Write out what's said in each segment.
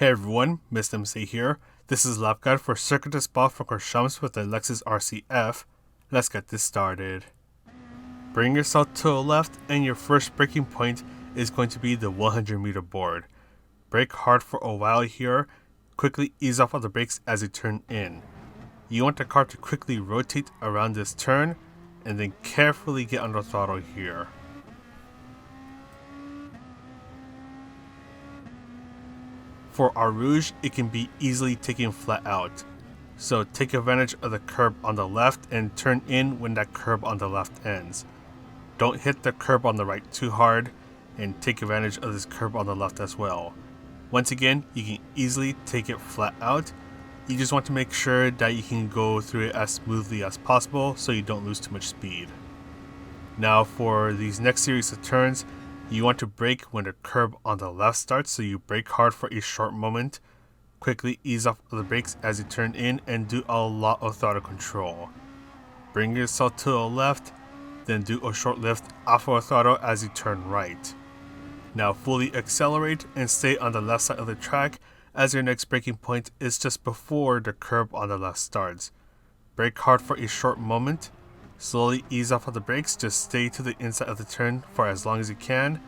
Hey everyone, Mr. MC here. This is Lap Guide for Circuit de Spa-Francorchamps with the Lexus RCF. Let's get this started. Bring yourself to the left and your first braking point is going to be the 100 meter board. Brake hard for a while here, quickly ease off of the brakes as you turn in. You want the car to quickly rotate around this turn and then carefully get under throttle here. For our rouge, it can be easily taken flat out. So take advantage of the curb on the left and turn in when that curb on the left ends. Don't hit the curb on the right too hard and take advantage of this curb on the left as well. Once again, you can easily take it flat out. You just want to make sure that you can go through it as smoothly as possible so you don't lose too much speed. Now for these next series of turns, you want to brake when the curb on the left starts, so you brake hard for a short moment, quickly ease off of the brakes as you turn in and do a lot of throttle control. Bring yourself to the left, then do a short lift off of the throttle as you turn right. Now fully accelerate and stay on the left side of the track as your next braking point is just before the curb on the left starts. Brake hard for a short moment. Slowly ease off of the brakes, just stay to the inside of the turn for as long as you can.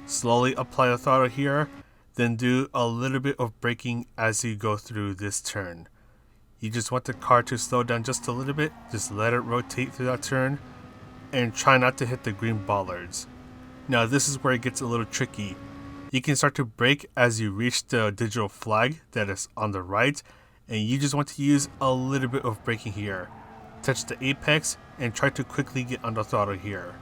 Slowly apply the throttle here, then do a little bit of braking as you go through this turn. You just want the car to slow down just a little bit, just let it rotate through that turn, and try not to hit the green bollards. Now this is where it gets a little tricky. You can start to brake as you reach the digital flag that is on the right, and you just want to use a little bit of braking here. Touch the apex and try to quickly get under throttle here.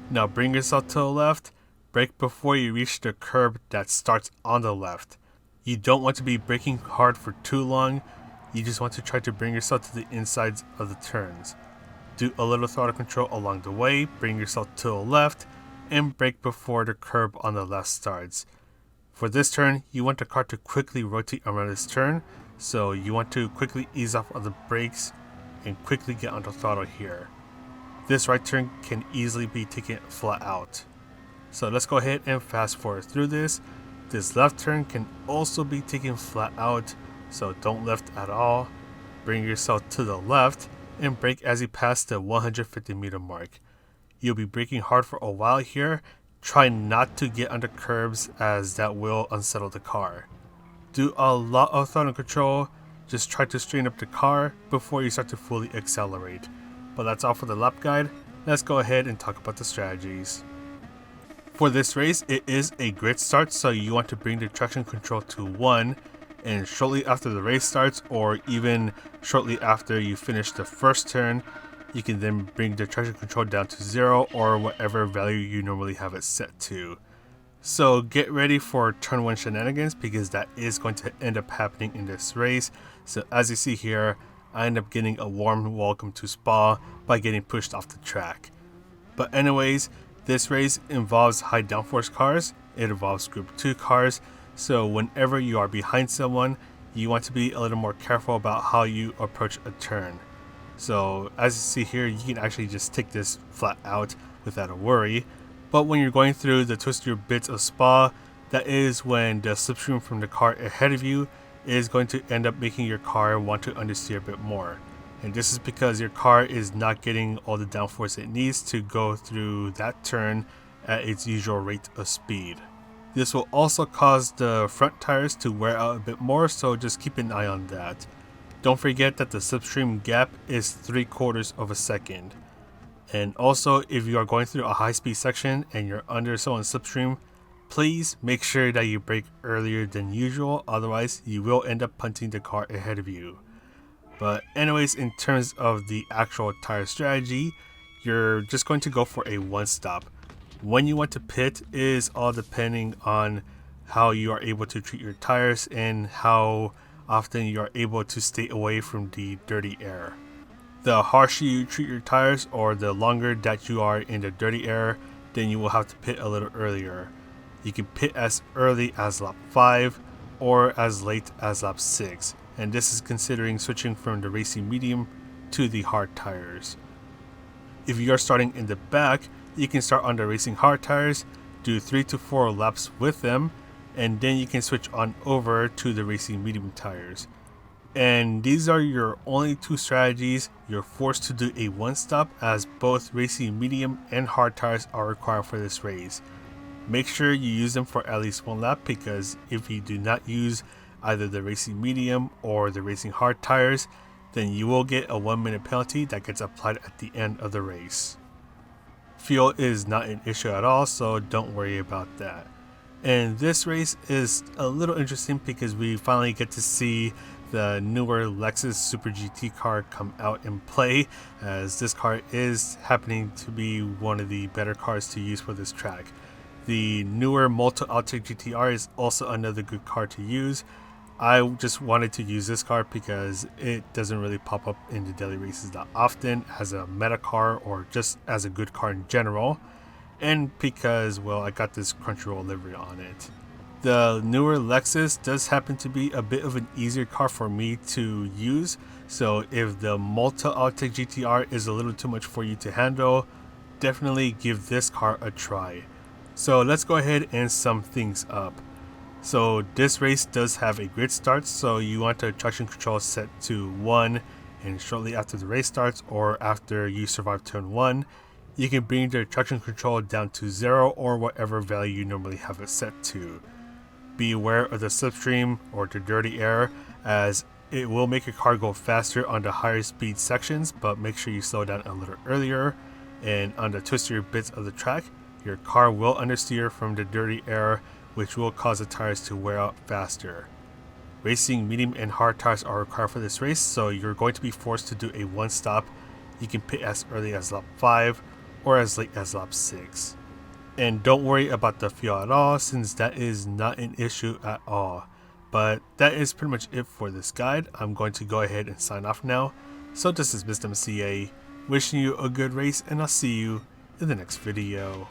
Now bring yourself to the left, brake before you reach the curb that starts on the left. You don't want to be braking hard for too long, you just want to try to bring yourself to the insides of the turns. Do a little throttle control along the way, bring yourself to the left, and brake before the curb on the left starts. For this turn, you want the car to quickly rotate around this turn, so you want to quickly ease off of the brakes and quickly get under throttle here. This right turn can easily be taken flat out. So let's go ahead and fast forward through this. This left turn can also be taken flat out, so don't lift at all. Bring yourself to the left and brake as you pass the 150 meter mark. You'll be braking hard for a while here. Try not to get under curbs as that will unsettle the car. Do a lot of throttle control, just try to straighten up the car before you start to fully accelerate. But that's all for the lap guide. Let's go ahead and talk about the strategies. For this race, it is a grid start, so you want to bring the traction control to 1, and shortly after the race starts, or even shortly after you finish the first turn, you can then bring the traction control down to 0 or whatever value you normally have it set to. So get ready for turn 1 shenanigans because that is going to end up happening in this race. So as you see here, I end up getting a warm welcome to Spa by getting pushed off the track. But anyways, this race involves high downforce cars, it involves group 2 cars, so whenever you are behind someone, you want to be a little more careful about how you approach a turn. So as you see here, you can actually just take this flat out without a worry. But when you're going through the twistier bits of Spa, that is when the slipstream from the car ahead of you is going to end up making your car want to understeer a bit more. And this is because your car is not getting all the downforce it needs to go through that turn at its usual rate of speed. This will also cause the front tires to wear out a bit more, so just keep an eye on that. Don't forget that the slipstream gap is 3/4 of a second. And also, if you are going through a high-speed section and you're under someone's slipstream, please make sure that you brake earlier than usual, otherwise you will end up punting the car ahead of you. But anyways, in terms of the actual tire strategy, you're just going to go for a one stop. When you want to pit is all depending on how you are able to treat your tires and how often you are able to stay away from the dirty air. The harsher you treat your tires or the longer that you are in the dirty air, then you will have to pit a little earlier. You can pit as early as lap 5 or as late as lap 6, and this is considering switching from the racing medium to the hard tires. If you are starting in the back, you can start on the racing hard tires, do 3 to 4 laps with them, and then you can switch on over to the racing medium tires. And these are your only two strategies. You're forced to do a one stop, as both racing medium and hard tires are required for this race. Make sure you use them for at least one lap, because if you do not use either the racing medium or the racing hard tires, then you will get a 1 minute penalty that gets applied at the end of the race. Fuel is not an issue at all, so don't worry about that. And this race is a little interesting because we finally get to see the newer Lexus Super GT car come out and play, as this car is happening to be one of the better cars to use for this track. The newer Logitech GTR is also another good car to use. I just wanted to use this car because it doesn't really pop up in the daily races that often as a meta car or just as a good car in general, and because, well, I got this Crunchyroll livery on it. The newer Lexus does happen to be a bit of an easier car for me to use, so if the Logitech GTR is a little too much for you to handle, definitely give this car a try. So let's go ahead and sum things up. So this race does have a grid start, so you want the traction control set to 1, and shortly after the race starts or after you survive turn 1, you can bring the traction control down to 0 or whatever value you normally have it set to. Be aware of the slipstream or the dirty air, as it will make your car go faster on the higher speed sections, but make sure you slow down a little earlier. And on the twistier bits of the track, your car will understeer from the dirty air, which will cause the tires to wear out faster. Racing medium and hard tires are required for this race, so you're going to be forced to do a one stop. You can pit as early as lap 5 or as late as lap 6. And don't worry about the fuel at all, since that is not an issue at all. But that is pretty much it for this guide. I'm going to go ahead and sign off now. So this is Mr. CA, wishing you a good race, and I'll see you in the next video.